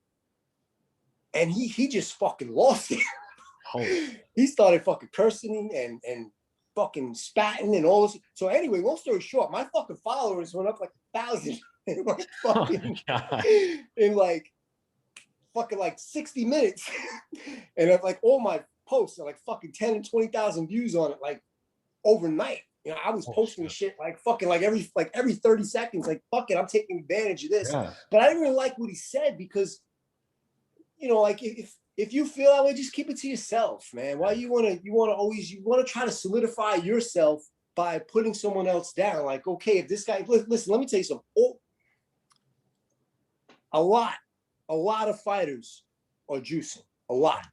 S2: And he just fucking lost it. He started fucking cursing and fucking spatting and all this. So anyway, long story short, my fucking followers went up like 1,000 in like fucking in like fucking like 60 minutes. And I've like all my posts are like fucking 10 and 20,000 views on it, like overnight. You know, I was posting shit like fucking like every 30 seconds, like fuck it, I'm taking advantage of this.
S1: Yeah.
S2: But I didn't really like what he said because, you know, like if you feel that way, just keep it to yourself, man. Why you wanna try to solidify yourself by putting someone else down? Like, okay, if this guy, listen, let me tell you something. A lot of fighters are juicing. A lot.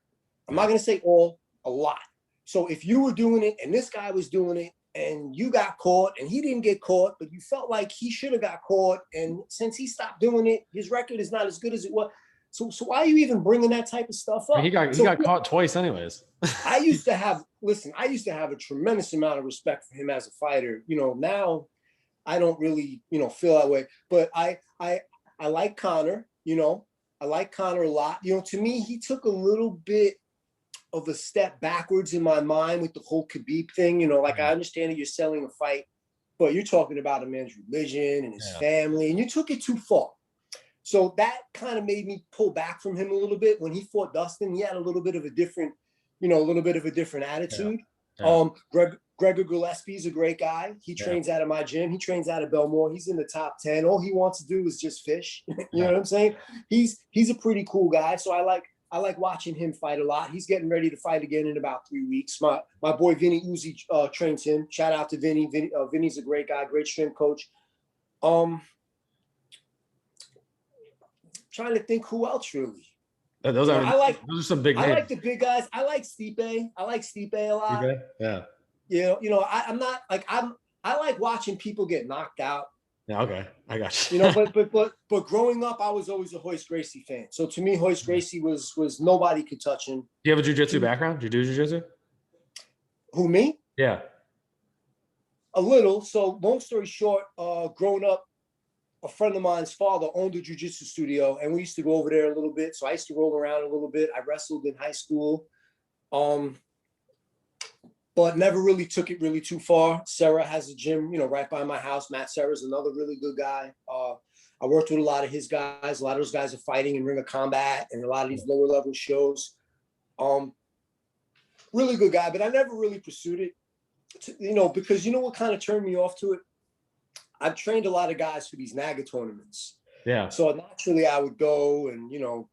S2: I'm not gonna say all, a lot. So if you were doing it and this guy was doing it and you got caught and he didn't get caught, but you felt like he should have got caught, and since he stopped doing it, his record is not as good as it was. So why are you even bringing that type of stuff up?
S1: He got caught twice anyways.
S2: I used to have a tremendous amount of respect for him as a fighter. You know, now I don't really, you know, feel that way. But I like Conor, you know, I like Conor a lot. You know, to me, he took a little bit of a step backwards in my mind with the whole Khabib thing. You know, like I understand that you're selling a fight, but you're talking about a man's religion and his family, and you took it too far. So that kind of made me pull back from him a little bit. When he fought Dustin, he had a little bit of a different attitude. Yeah. Gregor Gillespie's a great guy. He trains out of my gym. He trains out of Belmore. He's in the top 10. All he wants to do is just fish. You know what I'm saying? He's a pretty cool guy. So I like watching him fight a lot. He's getting ready to fight again in about 3 weeks. My boy Vinny Uzi trains him. Shout out to Vinny. Vinny's a great guy, great strength coach. Trying to think who else really.
S1: Those are some big names.
S2: I like the big guys. I like Stipe. I like Stipe a lot.
S1: Stipe? Yeah.
S2: You know, I'm not like I like watching people get knocked out.
S1: Yeah, okay. I got you.
S2: You know, but growing up, I was always a Hoist Gracie fan. So to me, Hoist Gracie was nobody could touch him.
S1: Do you have a jiu-jitsu background? Do you do jiu-jitsu?
S2: Who, me?
S1: Yeah.
S2: A little. So long story short, growing up, a friend of mine's father owned a jiu-jitsu studio, and we used to go over there a little bit. So I used to roll around a little bit. I wrestled in high school, but never really took it really too far. Sarah has a gym, you know, right by my house. Matt Serra's another really good guy. I worked with a lot of his guys. A lot of those guys are fighting in Ring of Combat and a lot of these lower level shows. Really good guy, but I never really pursued it, you know, because you know what kind of turned me off to it? I've trained a lot of guys for these NAGA tournaments. Yeah. So naturally I would go and, you know,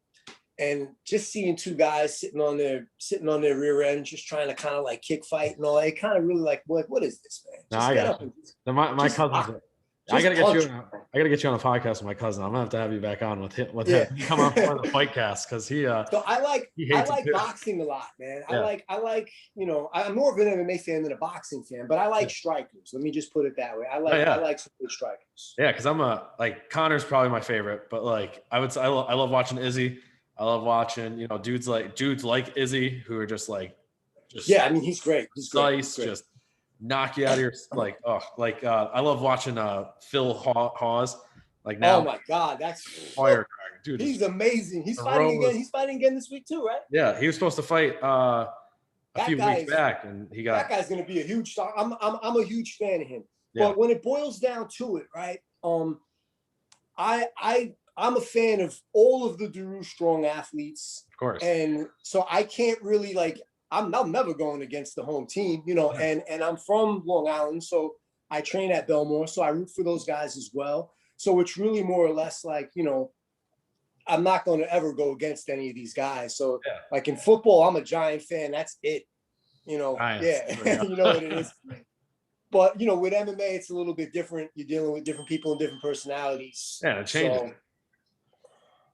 S2: and just seeing two guys sitting on their rear end, just trying to kind of like kick fight and all, it kind of really like, what is this, man? Just
S1: no, I got you. So my cousin, I gotta get you on a podcast with my cousin. I'm gonna have to have you back on with him. Come on for the fight cast because he. So
S2: I like boxing a lot, man. Yeah. I like you know, I'm more of an MMA fan than a boxing fan, but I like strikers. Let me just put it that way. I like some good strikers.
S1: Yeah, because I'm Conor's probably my favorite, but like I love watching Izzy. I love watching, you know, dudes like Izzy who are just
S2: yeah. I mean, he's great. He's great.
S1: Just knock you out of your I love watching Phil Hawes. Like now,
S2: oh my God, that's
S1: firecracker, dude.
S2: He's amazing. He's fighting again. He's fighting again this week too, right?
S1: Yeah, he was supposed to fight a few weeks back, and he got.
S2: That guy's gonna be a huge star. I'm a huge fan of him. Yeah. But when it boils down to it, right? I'm a fan of all of the Daru Strong athletes,
S1: of course,
S2: and so I can't really I'm never going against the home team, you know, and I'm from Long Island, so I train at Belmore, so I root for those guys as well. So it's really more or less like, you know, I'm not going to ever go against any of these guys. So like in football, I'm a Giant fan. That's it, you know. Yeah, you know what it is. But, you know, with MMA, it's a little bit different. You're dealing with different people and different personalities.
S1: Yeah, it changes. So,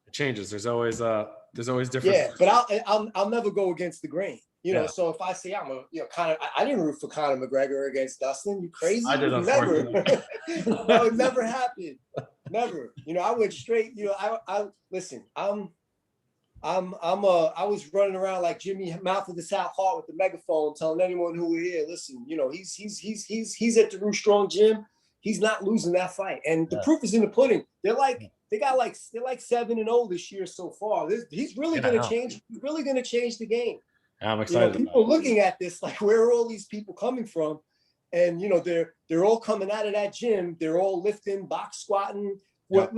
S1: it changes. There's always different.
S2: Yeah, but I'll never go against the grain. You know, so if I say I'm a, you know, I didn't root for Conor McGregor against Dustin. You crazy?
S1: I did
S2: never. That would never happen. Never. You know, I went straight. You know, I listen. I was running around like Jimmy Mouth of the South Hall with the megaphone, telling anyone who were here, listen, he's at the Daru Strong gym. He's not losing that fight, and the
S1: Yeah.
S2: proof is in the pudding. They're like 7-0 this year so far. He's really
S1: Yeah, I
S2: going to
S1: know.
S2: change. He's really going to change the game.
S1: I'm excited about
S2: People
S1: it.
S2: looking at this like, where are all these people coming from? And they're all coming out of that gym. They're all lifting, box squatting.
S1: Yep.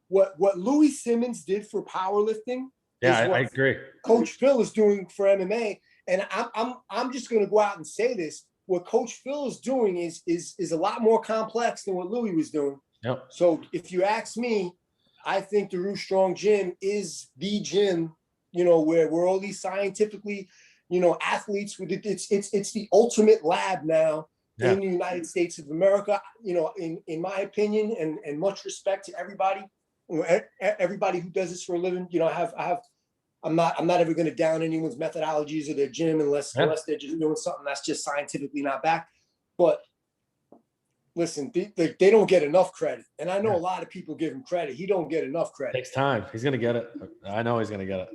S2: What Louis Simmons did for powerlifting
S1: Yeah,
S2: is
S1: I
S2: what
S1: agree.
S2: Coach Phil is doing for MMA. And I'm just going to go out and say this: what Coach Phil is doing is a lot more complex than what Louis was doing.
S1: Yep.
S2: So if you ask me, I think the Daru Strong Gym is the gym, where all these scientifically, athletes with it's the ultimate lab now
S1: Yeah.
S2: in the United States of America. In my opinion, and much respect to everybody, everybody who does this for a living. I'm not ever going to down anyone's methodologies or their gym unless they're just doing something that's just scientifically not backed. But listen, they don't get enough credit, and I know a lot of people give him credit. He don't get enough credit.
S1: Takes time. He's gonna get it. I know he's gonna get it.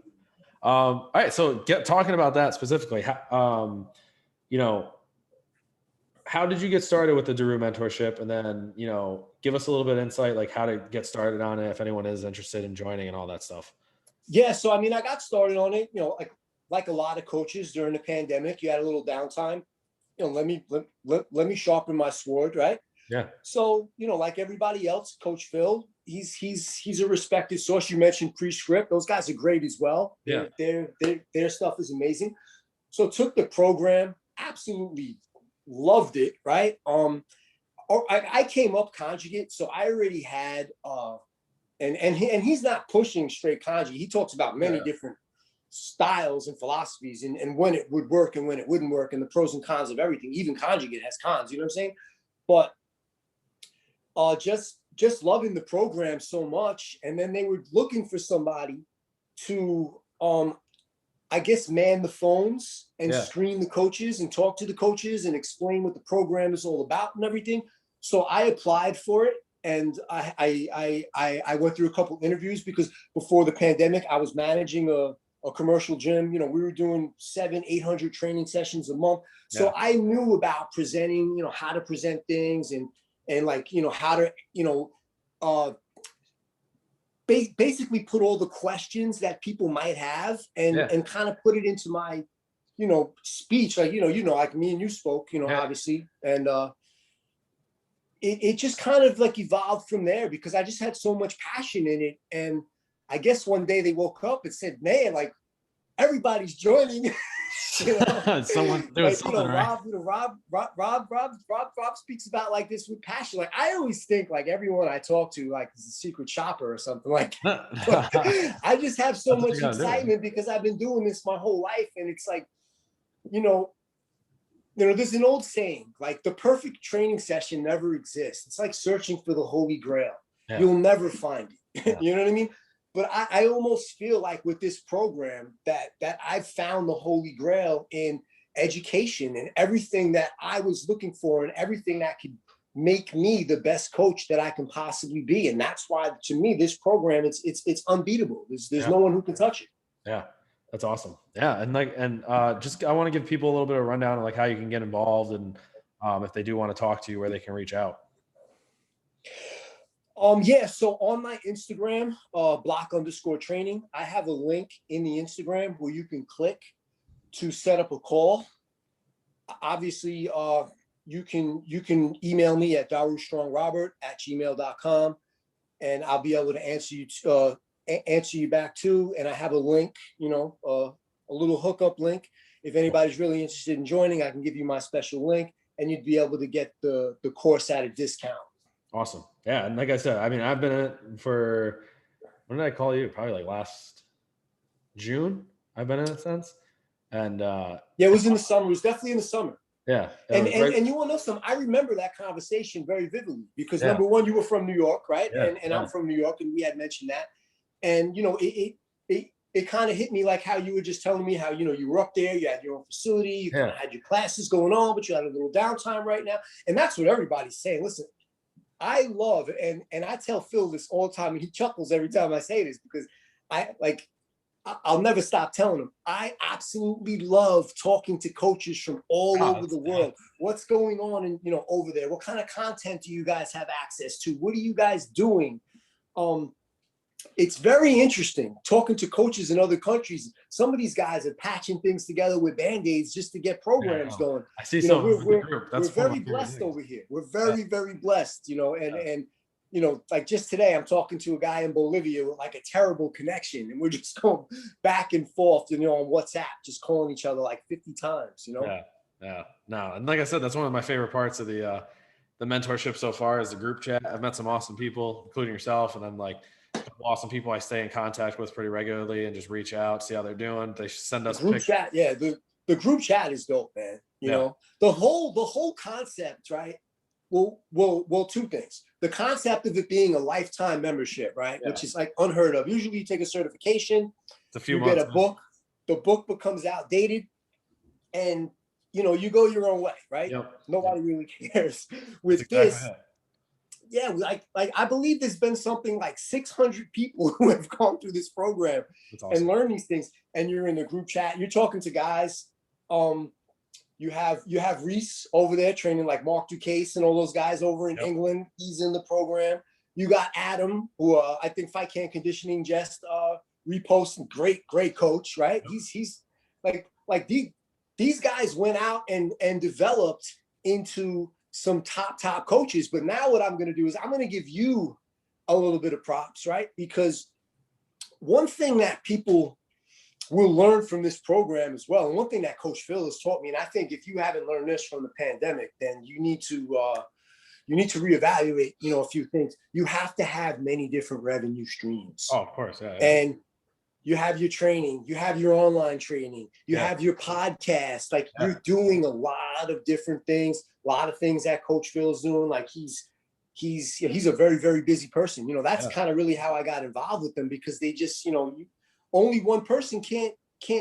S1: All right. So talking about that specifically, how did you get started with the Daru mentorship? And then, give us a little bit of insight, like how to get started on it, if anyone is interested in joining and all that stuff.
S2: Yeah. So, I mean, I got started on it, like a lot of coaches during the pandemic. You had a little downtime. Let me sharpen my sword, right?
S1: Yeah.
S2: So, like everybody else, Coach Phil, he's a respected source. You mentioned Prescript; those guys are great as well.
S1: Yeah.
S2: Their stuff is amazing. So, took the program, absolutely loved it. Right. I came up conjugate, so I already had and he's not pushing straight conjugate. He talks about many different styles and philosophies and when it would work and when it wouldn't work and the pros and cons of everything. Even conjugate has cons, you know what I'm saying? But just loving the program so much. And then they were looking for somebody to I guess man the phones and screen the coaches and talk to the coaches and explain what the program is all about and everything. So I applied for it. And I went through a couple of interviews because before the pandemic, I was managing a commercial gym. We were doing 700-800 training sessions a month. So I knew about presenting, how to present things and like, how to, basically put all the questions that people might have and kind of put it into my, speech. Like, like me and you spoke, obviously. And, it just kind of like evolved from there because I just had so much passion in it. And I guess one day they woke up and said, man, like everybody's joining.
S1: Someone doing something right.
S2: Rob speaks about like this with passion. Like I always think like everyone I talk to like is a secret shopper or something like that. I just have so much excitement because I've been doing this my whole life. And it's like, there's an old saying, like the perfect training session never exists. It's like searching for the Holy Grail. Yeah. You'll never find it. Yeah. You know what I mean? But I almost feel like with this program that I've found the Holy Grail in education and everything that I was looking for and everything that could make me the best coach that I can possibly be. And that's why, to me, this program, it's unbeatable. There's no one who can touch it.
S1: Yeah. That's awesome. Yeah. And just, I want to give people a little bit of a rundown of like how you can get involved and if they do want to talk to you, where they can reach out.
S2: So on my Instagram, block_training, I have a link in the Instagram where you can click to set up a call. Obviously, you can email me at darustrongrobert@gmail.com and I'll be able to answer you back too. And I have a link, a little hookup link. If anybody's really interested in joining, I can give you my special link and you'd be able to get the course at a discount.
S1: Awesome. Yeah. And like I said, I mean, I've been in it for, when did I call you? Probably like last June. I've been in it since. And
S2: it was in the summer. It was definitely in the summer.
S1: Yeah.
S2: And you want to know something? I remember that conversation very vividly because number one, you were from New York, right? Yeah, and I'm from New York, and we had mentioned that. And it kind of hit me like how you were just telling me how you were up there, you had your own facility, you kind of had your classes going on, but you had a little downtime right now. And that's what everybody's saying. Listen, I love and I tell Phil this all the time, and he chuckles every time I say this because I'll never stop telling them. I absolutely love talking to coaches from all over the world. What's going on in, over there? What kind of content do you guys have access to? What are you guys doing? It's very interesting talking to coaches in other countries. Some of these guys are patching things together with Band-Aids just to get programs going.
S1: I see some of the group.
S2: We're very blessed over here. We're very, very blessed, and like just today, I'm talking to a guy in Bolivia with like a terrible connection, and we're just going back and forth, on WhatsApp, just calling each other like 50 times,
S1: Yeah. No. And like I said, that's one of my favorite parts of the mentorship so far is the group chat. I've met some awesome people, including yourself, and then like awesome people I stay in contact with pretty regularly and just reach out, see how they're doing. They send us
S2: group chat. Yeah. The group chat is dope, man. The whole concept, right? Well, two things. The concept of it being a lifetime membership, right? Yeah. Which is like unheard of. Usually you take a certification,
S1: it's a few
S2: you
S1: months,
S2: get a book, the book becomes outdated, and you go your own way, right?
S1: Yep.
S2: Nobody really cares. With this, yeah, like I believe there's been something like 600 people who have gone through this program and learned these things. And you're in the group chat, you're talking to guys. You have Reese over there training like Mark Ducasse and all those guys over in England. He's in the program. You got Adam, who I think Fight Camp Conditioning just reposted. Great coach, right? He's like these guys went out and developed into some top coaches. But now what I'm going to do is I'm going to give you a little bit of props, right? Because one thing that people will learn from this program as well, and one thing that Coach Phil has taught me, and I think if you haven't learned this from the pandemic, then you need to reevaluate, a few things. You have to have many different revenue streams.
S1: Oh, of course, yeah.
S2: And you have your training, you have your online training, you have your podcast. Like you're doing a lot of different things, a lot of things that Coach Phil's doing. Like he's a very, very busy person. That's kind of really how I got involved with them, because they just, only one person can't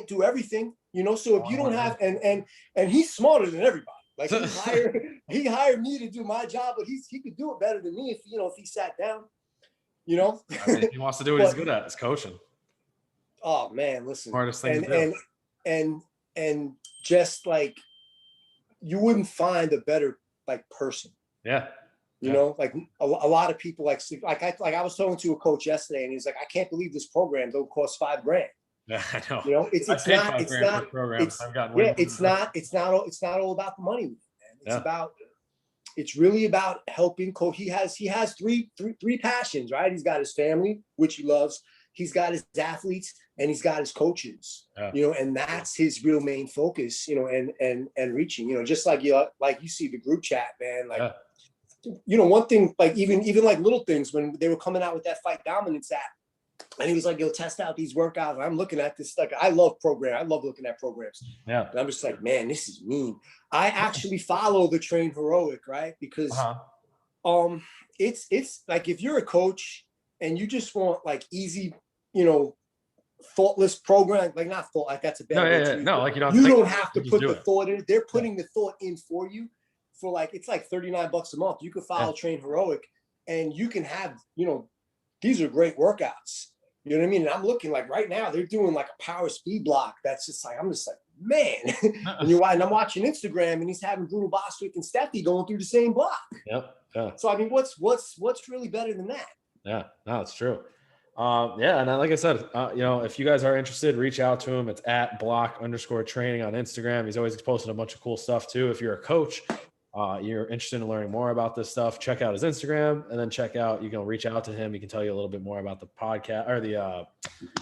S2: do everything, so if you don't have, and he's smarter than everybody. Like he hired me to do my job, but he could do it better than me if he sat down,
S1: I mean, he wants to do what he's good at, is coaching.
S2: Oh man, listen.
S1: Hardest thing to
S2: do. And just like you wouldn't find a better like person.
S1: Yeah.
S2: Like a lot of people like I was talking to a coach yesterday, and he's like, I can't believe this program don't cost $5,000.
S1: Yeah, I know.
S2: It's not all about the money, man. It's really about helping coach. He has three passions, right? He's got his family, which he loves. He's got his athletes, and he's got his coaches, and that's his real main focus, and reaching, just like you see the group chat, man, like, one thing, like even like little things when they were coming out with that Fight Dominance app, and he was like, test out these workouts. And I'm looking at this, like, I love looking at programs.
S1: Yeah.
S2: And I'm just like, man, this is mean. I actually follow the Train Heroic, right? Because it's like, if you're a coach and you just want like easy, thoughtless program, like not thought, like that's a bad word.
S1: No, like you
S2: don't have to put the thought in. They're putting the thought in for you. For like, it's like $39 a month. You could follow Train Heroic, and you can have, these are great workouts. You know what I mean? And I'm looking like right now, they're doing like a power speed block. That's just like, I'm just like, man. and I'm watching Instagram, and he's having Bruno Bostwick and Steffi going through the same block.
S1: Yep. Yeah.
S2: So I mean, what's really better than that?
S1: Yeah, no, it's true. And like I said, if you guys are interested, reach out to him. It's at @block_training on Instagram. He's always posting a bunch of cool stuff too. If you're a coach, you're interested in learning more about this stuff, check out his Instagram, and then you can reach out to him. He can tell you a little bit more about the podcast, or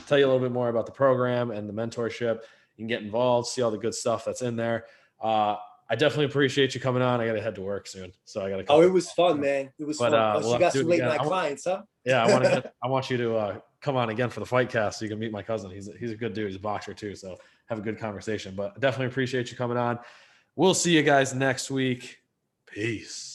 S1: tell you a little bit more about the program and the mentorship. You can get involved, see all the good stuff that's in there. I definitely appreciate you coming on. I got to head to work soon, so I got to.
S2: Oh, it was fun, man. It was fun. You got some late night clients, huh?
S1: Yeah, I want you to come on again for the fight cast so you can meet my cousin. He's a good dude. He's a boxer too, so have a good conversation. But definitely appreciate you coming on. We'll see you guys next week. Peace.